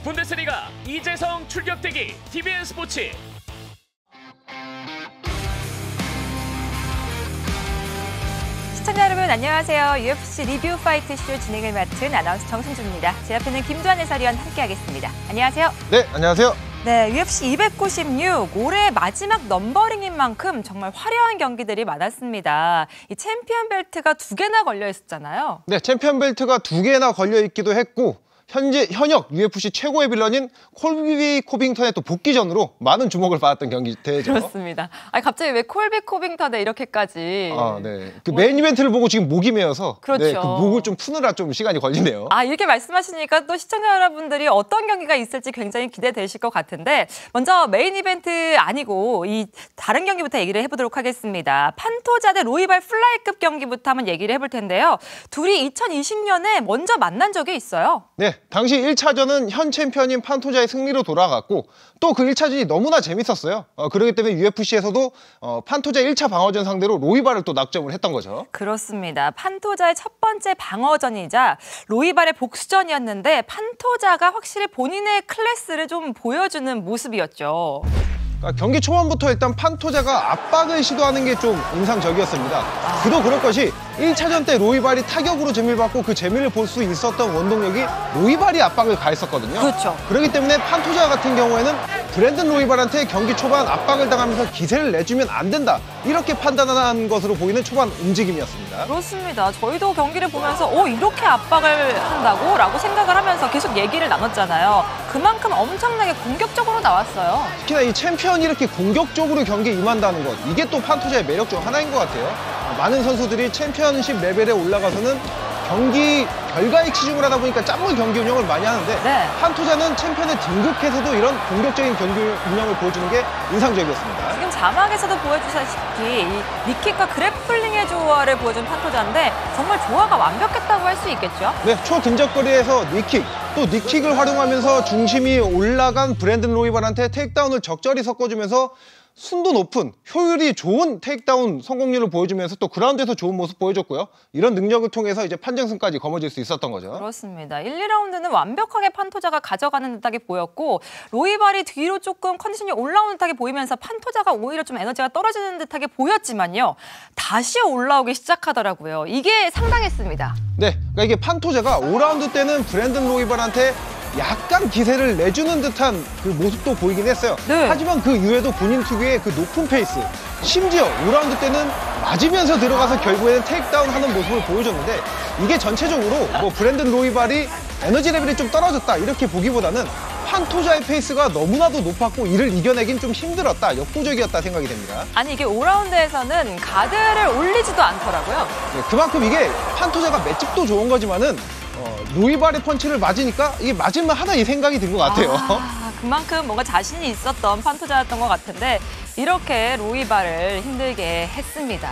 분데스리가 이재성 출격대기 TVN 스포츠. 시청자 여러분 안녕하세요. UFC 리뷰 파이트쇼 진행을 맡은 아나운서 정승주입니다. 제 옆에는 김두한 해설위원 함께하겠습니다. 안녕하세요. 네, 안녕하세요. 네, UFC 296 올해 마지막 넘버링인 만큼 정말 화려한 경기들이 많았습니다. 이 챔피언 벨트가 2개나 걸려 있었잖아요. 네, 챔피언 벨트가 2개나 걸려 있기도 했고 현역 UFC 최고의 빌런인 콜비 코빙턴의 또 복귀전으로 많은 주목을 받았던 경기 대회죠. 그렇습니다. 아니, 갑자기 왜 콜비 코빙턴에 이렇게까지? 네. 그 메인 이벤트를 보고 지금 목이 메어서 그렇죠. 네, 그 목을 좀 푸느라 좀 시간이 걸리네요. 이렇게 말씀하시니까 또 시청자 여러분들이 어떤 경기가 있을지 굉장히 기대되실 것 같은데 먼저 메인 이벤트 아니고 이 다른 경기부터 얘기를 해보도록 하겠습니다. 판토자 대 로이발 플라이급 경기부터 한번 얘기를 해볼 텐데요. 둘이 2020년에 먼저 만난 적이 있어요. 네, 당시 1차전은 현 챔피언인 판토자의 승리로 돌아갔고 또 그 1차전이 너무나 재밌었어요. 그렇기 때문에 UFC에서도 판토자 1차 방어전 상대로 로이발을 또 낙점을 했던 거죠. 그렇습니다. 판토자의 첫 번째 방어전이자 로이발의 복수전이었는데 판토자가 확실히 본인의 클래스를 좀 보여주는 모습이었죠. 경기 초반부터 일단 판토자가 압박을 시도하는 게 좀 인상적이었습니다. 그도 그럴 것이 1차전 때 로이발이 타격으로 재미를 받고 그 재미를 볼 수 있었던 원동력이 로이발이 압박을 가했었거든요. 그렇죠. 그렇기 때문에 판토자 같은 경우에는 브랜든 로이발한테 경기 초반 압박을 당하면서 기세를 내주면 안 된다. 이렇게 판단한 것으로 보이는 초반 움직임이었습니다. 그렇습니다. 저희도 경기를 보면서 이렇게 압박을 한다고? 라고 생각을 하면서 계속 얘기를 나눴잖아요. 그만큼 엄청나게 공격적으로 나왔어요. 특히나 이 챔피언이 이렇게 공격적으로 경기에 임한다는 것, 이게 또 판토자의 매력 중 하나인 것 같아요. 많은 선수들이 챔피언십 레벨에 올라가서는 경기 결과에 치중을 하다 보니까 짠물 경기 운영을 많이 하는데 네. 판토자는 챔피언에 등극해서도 이런 공격적인 경기 운영을 보여주는 게 인상적이었습니다. 지금 자막에서도 보여주셨다시피 이 니킥과 그래플링의 조화를 보여준 판토자인데 정말 조화가 완벽했다고 할 수 있겠죠? 네, 초근접거리에서 니킥, 또 니킥을 활용하면서 중심이 올라간 브랜든 로이발한테 테이크다운을 적절히 섞어주면서 순도 높은 효율이 좋은 테이크다운 성공률을 보여주면서 또 그라운드에서 좋은 모습 보여줬고요. 이런 능력을 통해서 이제 판정승까지 거머쥘 수 있었던 거죠. 그렇습니다. 1, 2라운드는 완벽하게 판토자가 가져가는 듯하게 보였고 로이발이 뒤로 조금 컨디션이 올라오는 듯하게 보이면서 판토자가 오히려 좀 에너지가 떨어지는 듯하게 보였지만요. 다시 올라오기 시작하더라고요. 이게 상당했습니다. 네, 그러니까 이게 판토자가 5라운드 때는 브랜든 로이발한테 약간 기세를 내주는 듯한 그 모습도 보이긴 했어요. 네. 하지만 그 이후에도 본인 특유의 그 높은 페이스, 심지어 5라운드 때는 맞으면서 들어가서 결국에는 테이크다운 하는 모습을 보여줬는데 이게 전체적으로 뭐 브랜든 로이발이 에너지 레벨이 좀 떨어졌다 이렇게 보기보다는 판토자의 페이스가 너무나도 높았고 이를 이겨내긴 좀 힘들었다, 역부족이었다 생각이 됩니다. 아니 이게 5라운드에서는 가드를 올리지도 않더라고요. 네, 그만큼 이게 판토자가 맷집도 좋은 거지만은 로이발의 펀치를 맞으니까 이게 맞으면 하나 이 생각이 든 것 같아요. 그만큼 뭔가 자신이 있었던 판토자였던 것 같은데 이렇게 로이발을 힘들게 했습니다.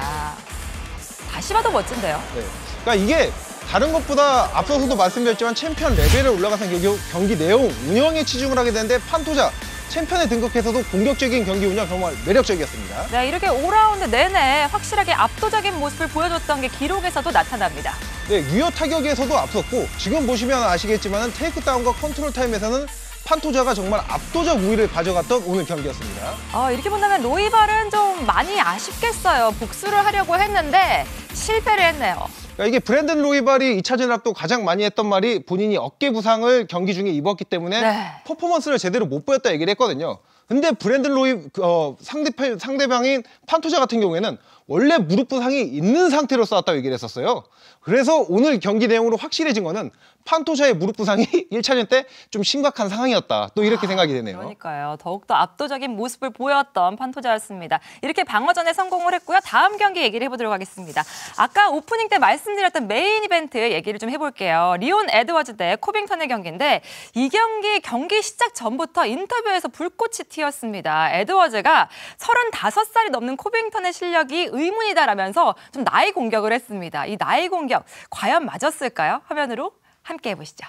다시 봐도 멋진데요. 네. 그러니까 이게 다른 것보다 앞서서도 말씀드렸지만 챔피언 레벨에 올라가서 경기 내용, 운영에 치중을 하게 되는데 판토자 챔피언에 등극해서도 공격적인 경기 운영 정말 매력적이었습니다. 네, 이렇게 5라운드 내내 확실하게 압도적인 모습을 보여줬던 게 기록에서도 나타납니다. 네, 유효 타격에서도 앞섰고 지금 보시면 아시겠지만 테이크다운과 컨트롤 타임에서는 판토자가 정말 압도적 우위를 가져갔던 오늘 경기였습니다. 이렇게 본다면 로이발은 좀 많이 아쉽겠어요. 복수를 하려고 했는데 실패를 했네요. 그러니까 이게 브랜든 로이발이 2차전 앞도 가장 많이 했던 말이 본인이 어깨 부상을 경기 중에 입었기 때문에 네. 퍼포먼스를 제대로 못 보였다 얘기를 했거든요. 근데 브랜든 상대방인 판토자 같은 경우에는 원래 무릎 부상이 있는 상태로 싸웠다고 얘기를 했었어요. 그래서 오늘 경기 내용으로 확실해진 거는 판토자의 무릎 부상이 1차전 때 좀 심각한 상황이었다. 또 이렇게 생각이 되네요. 그러니까요. 더욱더 압도적인 모습을 보였던 판토자였습니다. 이렇게 방어전에 성공을 했고요. 다음 경기 얘기를 해보도록 하겠습니다. 아까 오프닝 때 말씀드렸던 메인 이벤트 얘기를 좀 해볼게요. 리온 에드워즈 대 코빙턴의 경기인데 이 경기 시작 전부터 인터뷰에서 불꽃이 튀었습니다. 에드워즈가 35살이 넘는 코빙턴의 실력이 의문이다라면서 좀 나이 공격을 했습니다. 이 나이 공격 과연 맞았을까요? 화면으로 함께 해보시죠.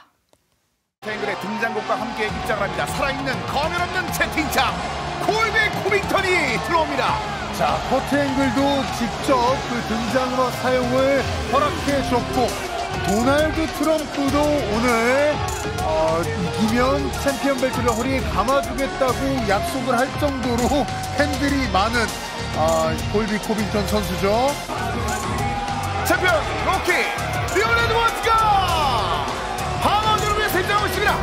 앵글의 등장곡과 함께 입장을 합니다. 살아있는 거면 없는 채팅창 콜비 코빙턴이 들어옵니다. 자, 커트 앵글도 직접 그 등장과 사용을 허락해 줬고 도널드 트럼프도 오늘 이기면 챔피언 벨트를 허리에 감아주겠다고 약속을 할 정도로 팬들이 많은 콜비 코빙턴 선수죠. 챔피언 로키 리온 에드워즈가 방어전을 위해 세장을 씁니다.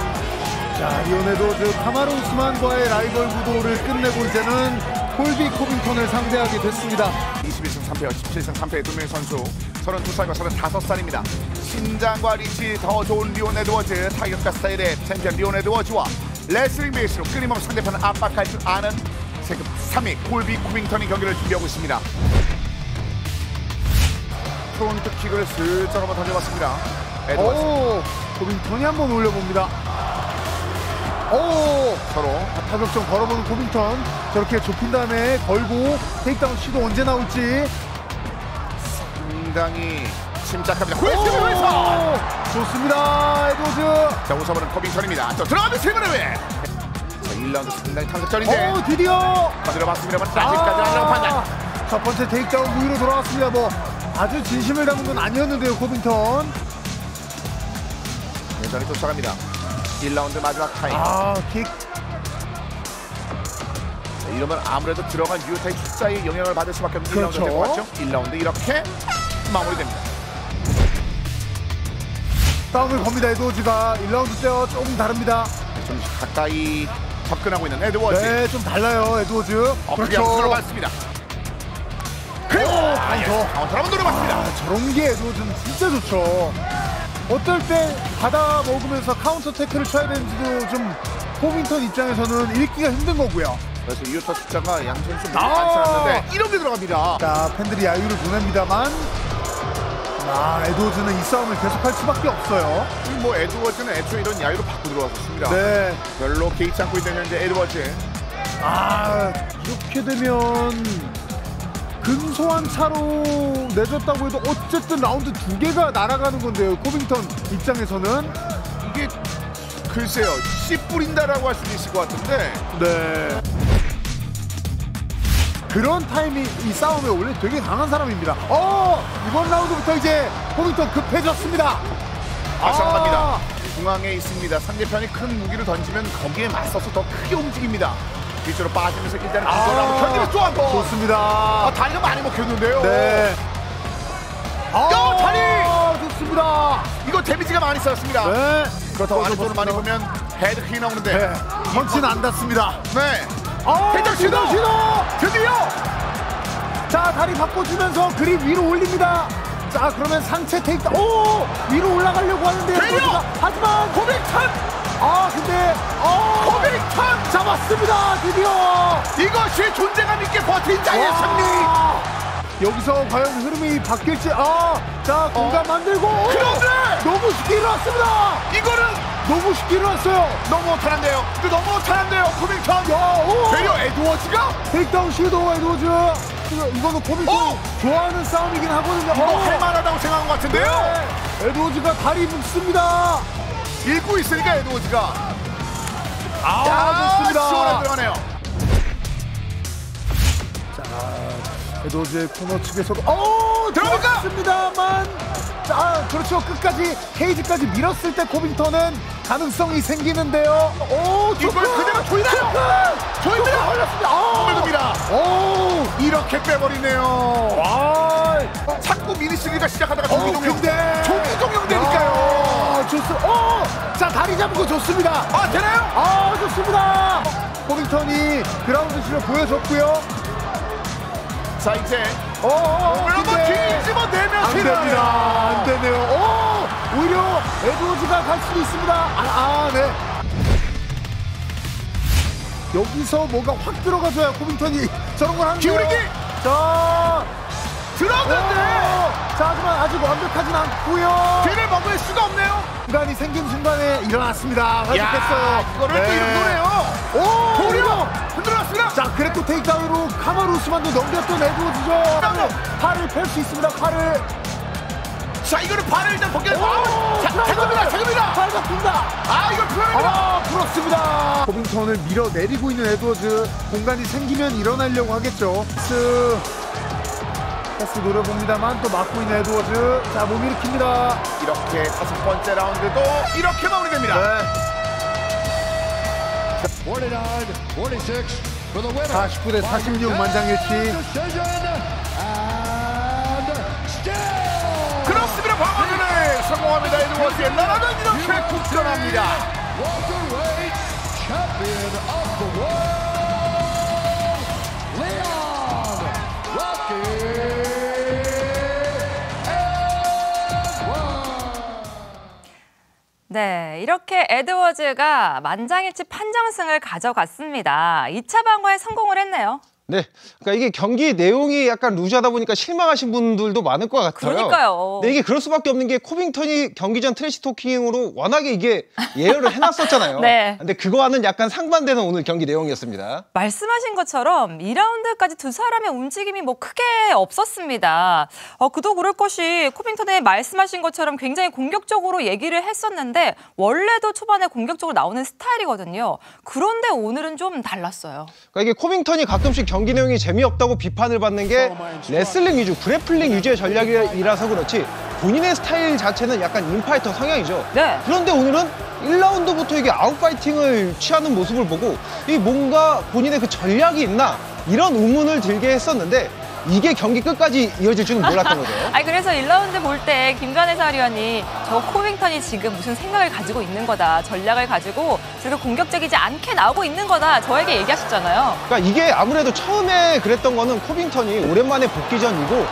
자, 리온 에드워즈 카마루 우스만과의 라이벌 구도를 끝내고 이제는 콜비 코빙턴을 상대하게 됐습니다. 21승 3패, 17승 3패의 두 명의 선수 32살과 35살입니다. 신장과 리치 더 좋은 리온 에드워즈, 타격과 스타일의 챔피언 리온 에드워즈와 레슬링 베이스로 끊임없이 상대편을 압박할 줄 아는 세계 3위 콜비 코빙턴이 경기를 준비하고 있습니다. 프론트킥을 슬쩍 한번 던져봤습니다. 에드워즈. 코빙턴이 한번 올려봅니다. 서로 타격점 걸어보는 코빙턴. 저렇게 좁힌 다음에 걸고 테이크다운 시도 언제 나올지. 상당히 침착합니다. 후에서 좋습니다. 에드워즈. 자, 웃어보는 코빙턴입니다. 또 들어가면 세번을 왜? 자, 1라운드 상당히 탄력전인데 드디어 건드려봤습니다만 아직까지 아니라고 판단. 첫 번째 테이크다운 무위로 돌아왔습니다. 뭐 아주 진심을 담은 건 아니었는데요, 코빙턴. 여전히 쫓아갑니다. 1라운드 마지막 타임. 킥. 자, 이러면 아무래도 들어간 유타의 숫자에 영향을 받을 수밖에 없는 그렇죠. 1라운드 될 것 같죠? 1라운드 이렇게 마무리됩니다. 싸움을 겁니다. 에드워즈가 1라운드 때와 조금 다릅니다. 좀 가까이 접근하고 있는 에드워즈. 네, 좀 달라요, 에드워즈. 그렇게 한번 들어봤습니다. 그리고 카운터 한번 노려봤습니다. 저런 게 에드워즈는 진짜 좋죠. 어떨 때 받아 먹으면서 카운터 태클을 쳐야 되는지도 좀 코빙턴 입장에서는 읽기가 힘든 거고요. 그래서 유타 숫자가 양 선수 모두 많지 않는데 이렇게 들어갑니다. 자, 팬들이 야유를 보냅니다만 에드워즈는 이 싸움을 계속할 수밖에 없어요. 뭐 에드워즈는 애초에 이런 야유로 받고 들어왔었습니다. 네. 별로 개의치 않고 있는 현재 에드워즈. 이렇게 되면 근소한 차로 내줬다고 해도 어쨌든 라운드 2개가 날아가는 건데요. 코빙턴 입장에서는. 이게 글쎄요, 씨 뿌린다라고 할 수도 있을 것 같은데. 네. 그런 타임이 이 싸움에 원래 되게 강한 사람입니다. 이번 라운드부터 이제 코빙턴 급해졌습니다. 아상갑니다. 중앙에 있습니다. 상대편이 큰 무기를 던지면 거기에 맞서서 더 크게 움직입니다. 뒤쪽으로 빠지면서 일단은 한번 견디면 또 한 번. 좋습니다. 다리가 많이 먹혔는데요. 네. 다리! 좋습니다. 이거 데미지가 많이 쌓였습니다. 네. 그렇다고 아래쪽으로 많이 보면 헤드킥이 나오는데. 네. 펀치는 안 닿습니다. 네. 헤드 시도! 드디어! 자, 다리 바꿔주면서 그립 위로 올립니다. 자, 그러면 상체 테이크다운. 위로 올라가려고 하는데요. 데려! 하지만 코빙턴! 근데 코빙턴! 잡았습니다. 드디어. 이것이 존재감 있게 버틴 자의 승리! 여기서 과연 흐름이 바뀔지. 자, 공간 만들고. 그런데! 너무 쉽게 일어났습니다. 이거는 너무 쉽게 일어났어요. 너무 못하는데요. 너무 못하는데요. 코빙턴! 되려 에드워즈가? 테이크다운 시도 에드워즈. 이거는 코빙턴 좋아하는 싸움이긴 하거든요. 이거 할만하다고 생각한 것 같은데요? 네. 에드워즈가 다리 묶습니다. 읽고 있으니까 에드워즈가. 좋습니다. 시원하게 들어가네요. 에드워즈의 코너 측에서도 들어갑니까? 들어갔습니다만 그렇죠. 끝까지 케이지까지 밀었을 때 코빙턴은 가능성이 생기는데요. 이걸 그대로 조이나요? 조입니다. 걸렸습니다. 이렇게 빼버리네요. 자꾸 미니시리즈가 시작하다가 종기동용 되니까요. 좋습니다. 자, 다리 잡은 거 좋습니다. 되나요? 좋습니다. 코빙턴이 그라운드 실력 보여줬고요. 자, 이제 물론 뒤집어내면 안 됩니다. 안 되네요. 오히려 에드워즈가 갈 수도 있습니다. 네. 여기서 뭐가 확 들어가줘야 코빙턴이 저런 걸 하는 거예요. 기울이기! 자, 들어갔는데! 자, 하지만 아직 완벽하진 않고요. 뒤를 먹을 수가 없네요. 순간이 생긴 순간에 일어났습니다. 회복했어요. 이거를 또 이렇게 노래요. 도리어! 흔들어놨습니다. 자, 그래도 테이크다운으로 카마루 우스만도 넘겼던 에드워즈죠. 팔을 펼 수 있습니다. 팔을. 자, 이거는 발을 일단 벗겨내고 자급니다. 팔 잡힙니다. 이걸 풀어냅니다. 풀었습니다. 코빙턴을 밀어내리고 있는 에드워즈. 공간이 생기면 일어나려고 하겠죠. 패스 노려봅니다만 또 막고 있는 에드워즈. 자, 몸 일으킵니다. 이렇게 5번째 라운드도 이렇게 마무리됩니다. 네. 49-46 for the winner. 49대 46 만장일치. 그렇습니다. 방어전을 성공합니다. 에드워즈의 나라는 이렇게 굳건합니다. Welterweight champion of the world, Leon Rocky Edwards. 네, 이렇게 에드워즈가 만장일치 판정승을 가져갔습니다. 2차 방어에 성공을 했네요. 네, 그러니까 이게 경기 내용이 약간 루즈하다 보니까 실망하신 분들도 많을 것 같아요. 그러니까요. 근데 이게 그럴 수밖에 없는 게 코빙턴이 경기 전 트래시 토킹으로 워낙에 이게 예열을 해놨었잖아요. 네. 근데 그거와는 약간 상반되는 오늘 경기 내용이었습니다. 말씀하신 것처럼 2라운드까지 두 사람의 움직임이 뭐 크게 없었습니다. 그도 그럴 것이 코빙턴의 말씀하신 것처럼 굉장히 공격적으로 얘기를 했었는데 원래도 초반에 공격적으로 나오는 스타일이거든요. 그런데 오늘은 좀 달랐어요. 그러니까 이게 코빙턴이 가끔씩 경기 내용이 재미없다고 비판을 받는 게 레슬링 위주, 그래플링 위주의 전략이라서 그렇지 본인의 스타일 자체는 약간 인파이터 성향이죠. 네. 그런데 오늘은 1라운드부터 이게 아웃파이팅을 취하는 모습을 보고 이 뭔가 본인의 그 전략이 있나 이런 의문을 들게 했었는데 이게 경기 끝까지 이어질 줄은 몰랐던 거죠. 아니 그래서 1라운드 볼 때 김관혜 해설위원이 저 코빙턴이 지금 무슨 생각을 가지고 있는 거다. 전략을 가지고 저렇게 공격적이지 않게 나오고 있는 거다. 저에게 얘기하셨잖아요. 그러니까 이게 아무래도 처음에 그랬던 거는 코빙턴이 오랜만에 복귀 전이고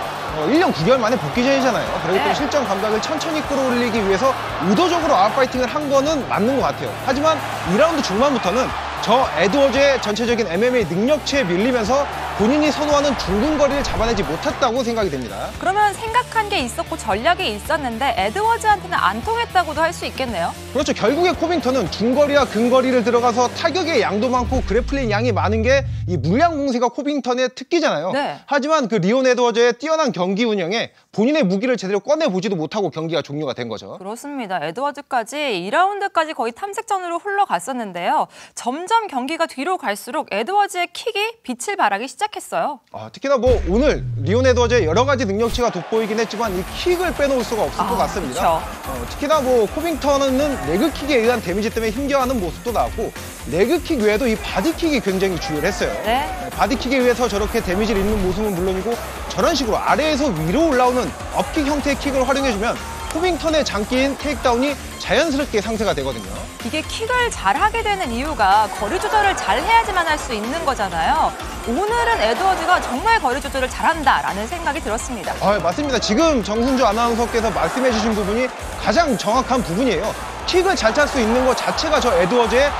1년 9개월 만에 복귀 전이잖아요. 그리고 네. 또 실전 감각을 천천히 끌어올리기 위해서 의도적으로 아웃파이팅을 한 거는 맞는 것 같아요. 하지만 2라운드 중반부터는 저 에드워즈의 전체적인 MMA 능력치에 밀리면서 본인이 선호하는 둥근 거리를 잡아내지 못했다고 생각이 됩니다. 그러면 생각한 게 있었고 전략이 있었는데 에드워즈한테는 안 통했다고도 할 수 있겠네요. 그렇죠. 결국에 코빙턴은 중거리와 근거리를 들어가서 타격의 양도 많고 그래플링 양이 많은 게 이 물량 공세가 코빙턴의 특기잖아요. 네. 하지만 그 리온 에드워즈의 뛰어난 경기 운영에 본인의 무기를 제대로 꺼내보지도 못하고 경기가 종료가 된 거죠. 그렇습니다. 에드워즈까지 2라운드까지 거의 탐색전으로 흘러갔었는데요. 점점 경기가 뒤로 갈수록 에드워즈의 킥이 빛을 발하기 시작했어요. 특히나 뭐 오늘 리온 에드워즈의 여러 가지 능력치가 돋보이긴 했지만 이 킥을 빼놓을 수가 없을 것 같습니다. 특히나 뭐 코빙턴은 레그킥에 의한 데미지 때문에 힘겨워하는 모습도 나왔고 레그킥 외에도 이 바디킥이 굉장히 주요했어요. 네. 바디킥에 의해서 저렇게 데미지를 입는 모습은 물론이고 저런 식으로 아래에서 위로 올라오는 업킥 형태의 킥을 활용해주면 코빙턴의 장기인 테이크다운이 자연스럽게 상쇄가 되거든요. 이게 킥을 잘하게 되는 이유가 거리 조절을 잘 해야지만 할 수 있는 거잖아요. 오늘은 에드워즈가 정말 거리 조절을 잘한다라는 생각이 들었습니다. 맞습니다. 지금 정순주 아나운서께서 말씀해 주신 부분이 가장 정확한 부분이에요. 킥을 잘 찰 수 있는 것 자체가 저 에드워즈의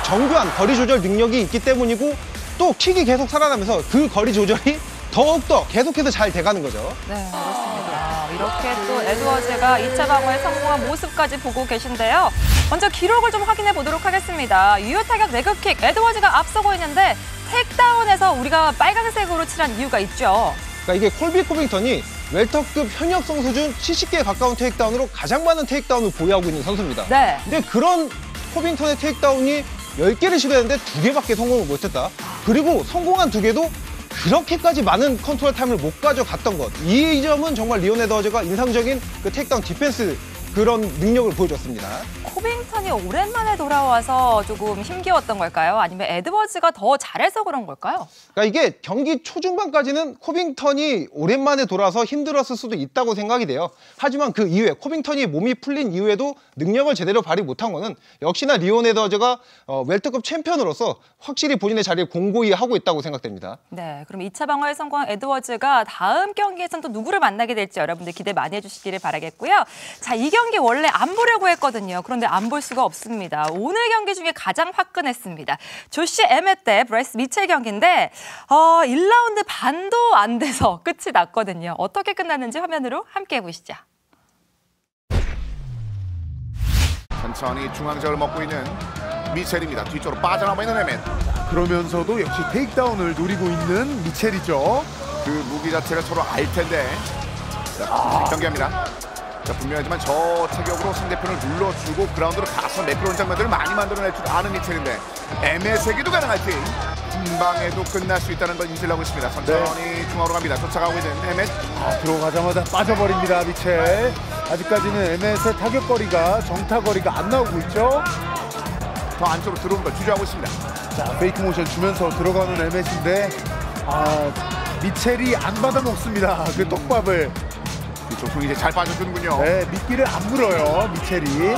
정교한 거리 조절 능력이 있기 때문이고 또 킥이 계속 살아나면서 그 거리 조절이 더욱더 계속해서 잘 돼가는 거죠. 네, 그렇습니다. 이렇게 또 에드워즈가 2차 방어에 성공한 모습까지 보고 계신데요. 먼저 기록을 좀 확인해 보도록 하겠습니다. 유효 타격 레그킥 에드워즈가 앞서고 있는데 테이크다운에서 우리가 빨간색으로 칠한 이유가 있죠. 그러니까 이게 콜비 코빙턴이 웰터급 현역성 수준 70개에 가까운 테이크다운으로 가장 많은 테이크다운을 보유하고 있는 선수입니다. 네. 근데 그런 코빙턴의 테이크다운이 10개를 시도했는데 2개밖에 성공을 못했다. 그리고 성공한 2개도 그렇게까지 많은 컨트롤 타임을 못 가져갔던 것. 이 점은 정말 리온 에드워즈가 인상적인 그 테이크다운 디펜스 그런 능력을 보여줬습니다. 코빙턴이 오랜만에 돌아와서 조금 힘겨웠던 걸까요? 아니면 에드워즈가 더 잘해서 그런 걸까요? 그러니까 이게 경기 초중반까지는 코빙턴이 오랜만에 돌아서 힘들었을 수도 있다고 생각이 돼요. 하지만 그 이후에 코빙턴이 몸이 풀린 이후에도 능력을 제대로 발휘 못한 거는 역시나 리온 에드워즈가 웰터급 챔피언으로서 확실히 본인의 자리를 공고히 하고 있다고 생각됩니다. 네, 그럼 2차 방어에 성공한 에드워즈가 다음 경기에서는 또 누구를 만나게 될지 여러분들 기대 많이 해주시기를 바라겠고요. 자, 이 경기 원래 안 보려고 했거든요. 그런데 안 볼 수가 없습니다. 오늘 경기 중에 가장 화끈했습니다. 조시 에멧 대 브라이스 미첼 경기인데 1라운드 반도 안 돼서 끝이 났거든요. 어떻게 끝났는지 화면으로 함께 보시죠. 천천히 중앙적을 먹고 있는 미첼입니다. 뒤쪽으로 빠져나와 있는 에멧. 그러면서도 역시 테이크다운을 노리고 있는 미첼이죠. 그 무기 자체를 서로 알 텐데. 자, 경기합니다. 자, 분명하지만 저 체격으로 상대편을 눌러주고 그라운드로 가서 매끄러운 장면들을 많이 만들어낼 줄 아는 미첼인데 에멧에게도 가능할지. 한 방에도 끝날 수 있다는 걸 인지를 하고 있습니다. 천천히 중앙으로 갑니다. 쫓아가고 있는 MS. 들어가자마자 빠져버립니다. 미첼. 아직까지는 MS의 타격거리가 정타거리가 안 나오고 있죠. 더 안쪽으로 들어오는 걸 주저하고 있습니다. 자, 페이크 모션 주면서 들어가는 MS인데 미첼이 안 받아 먹습니다. 그 떡밥을. 뒤쪽 이제 잘 빠져주는군요. 네, 미끼를 안 물어요. 미첼이.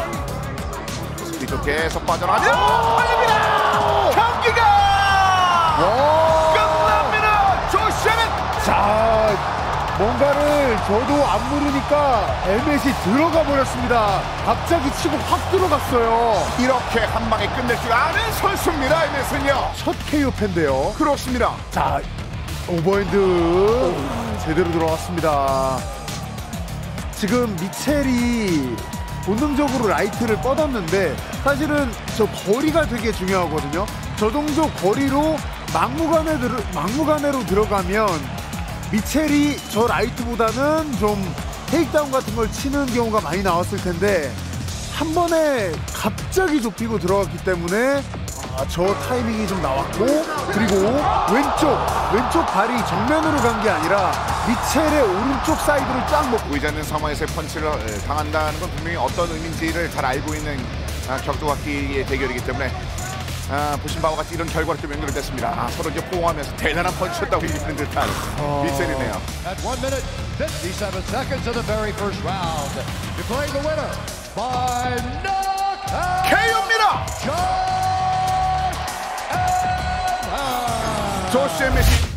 뒤쪽 계속 빠져나가면 걸립니다. 경기가 끝납니다. 조시아는. 자, 뭔가를 저도 안 모르니까 MS이 들어가 버렸습니다. 갑자기 치고 확 들어갔어요. 이렇게 한 방에 끝낼 줄 아는 선수입니다. MS는요. 첫 KO 팬데요. 그렇습니다. 자, 오버핸드 제대로 들어갔습니다. 지금 미첼이 본능적으로 라이트를 뻗었는데 사실은 저 거리가 되게 중요하거든요. 저 정도 거리로 막무가내로 들어가면 미첼이 저 라이트보다는 좀 테이크다운 같은 걸 치는 경우가 많이 나왔을 텐데 한 번에 갑자기 좁히고 들어갔기 때문에 저 타이밍이 좀 나왔고, 그리고 왼쪽 발이 정면으로 간 게 아니라 미첼의 오른쪽 사이드를 쫙 먹고 보이지 않는 상황에서의 펀치를 당한다는 건 분명히 어떤 의미인지를 잘 알고 있는 격투기의 대결이기 때문에 보신 바와 같이 이런 결과로 좀 연결됐습니다. 서로 이제 포옹하면서 대단한 펀치였다고 이기는 듯한 미첼이네요. At 1 minute, 57 seconds of the very first round. Declaring the winner by knockout. KO입니다. 조시 MS.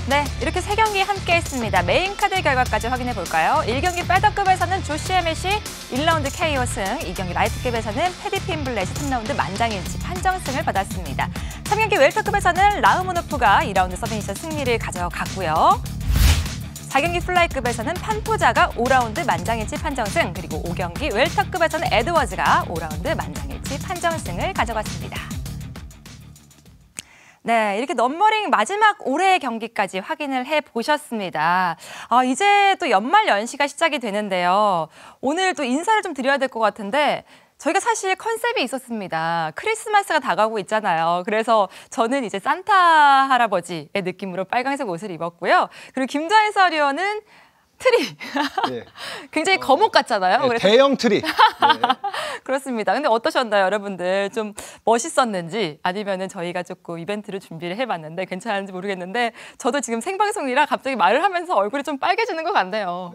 네, 이렇게 3경기 함께 했습니다. 메인 카드 결과까지 확인해 볼까요? 1경기 펠터급에서는 조시 에메시 1라운드 KO 승, 2경기 라이트급에서는 패디 핀블렛이 3라운드 만장일치 판정승을 받았습니다. 3경기 웰터급에서는 라흐모노프가 2라운드 서브미션 승리를 가져갔고요. 4경기 플라이급에서는 판토자가 5라운드 만장일치 판정승, 그리고 5경기 웰터급에서는 에드워즈가 5라운드 만장일치 판정승을 가져갔습니다. 네, 이렇게 넘버링 마지막 올해의 경기까지 확인을 해보셨습니다. 이제 또 연말 연시가 시작이 되는데요. 오늘 또 인사를 좀 드려야 될 것 같은데 저희가 사실 컨셉이 있었습니다. 크리스마스가 다가오고 있잖아요. 그래서 저는 이제 산타 할아버지의 느낌으로 빨간색 옷을 입었고요. 그리고 김자 해설위원은 트리. 예. 굉장히 거목 같잖아요. 예, 그래서 대형 트리. 그렇습니다. 근데 어떠셨나요, 여러분들? 좀 멋있었는지 아니면은 저희가 조금 이벤트를 준비를 해봤는데 괜찮은지 모르겠는데 저도 지금 생방송이라 갑자기 말을 하면서 얼굴이 좀 빨개지는 것 같네요.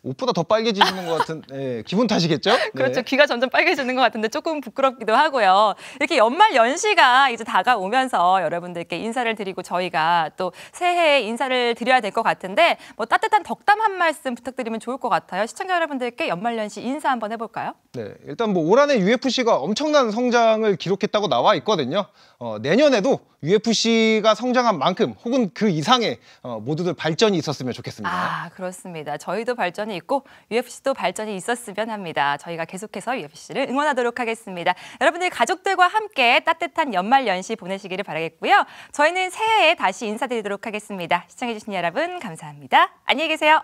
옷보다 더 빨개지는 것 같은 기분 탓이겠죠? 그렇죠. 네. 귀가 점점 빨개지는 것 같은데 조금 부끄럽기도 하고요. 이렇게 연말 연시가 이제 다가오면서 여러분들께 인사를 드리고 저희가 또 새해에 인사를 드려야 될 것 같은데 뭐 따뜻한 덕담 한 말씀 부탁드리면 좋을 것 같아요. 시청자 여러분들께 연말 연시 인사 한번 해볼까요? 네, 일단 뭐 올 한해 UFC가 엄청난 성장을 기록했다고 나와 있거든요. 내년에도 UFC가 성장한 만큼 혹은 그 이상의 모두들 발전이 있었으면 좋겠습니다. 그렇습니다. 저희도 발전이 있고 UFC도 발전이 있었으면 합니다. 저희가 계속해서 UFC를 응원하도록 하겠습니다. 여러분들 가족들과 함께 따뜻한 연말 연시 보내시기를 바라겠고요. 저희는 새해에 다시 인사드리도록 하겠습니다. 시청해주신 여러분 감사합니다. 안녕히 계세요.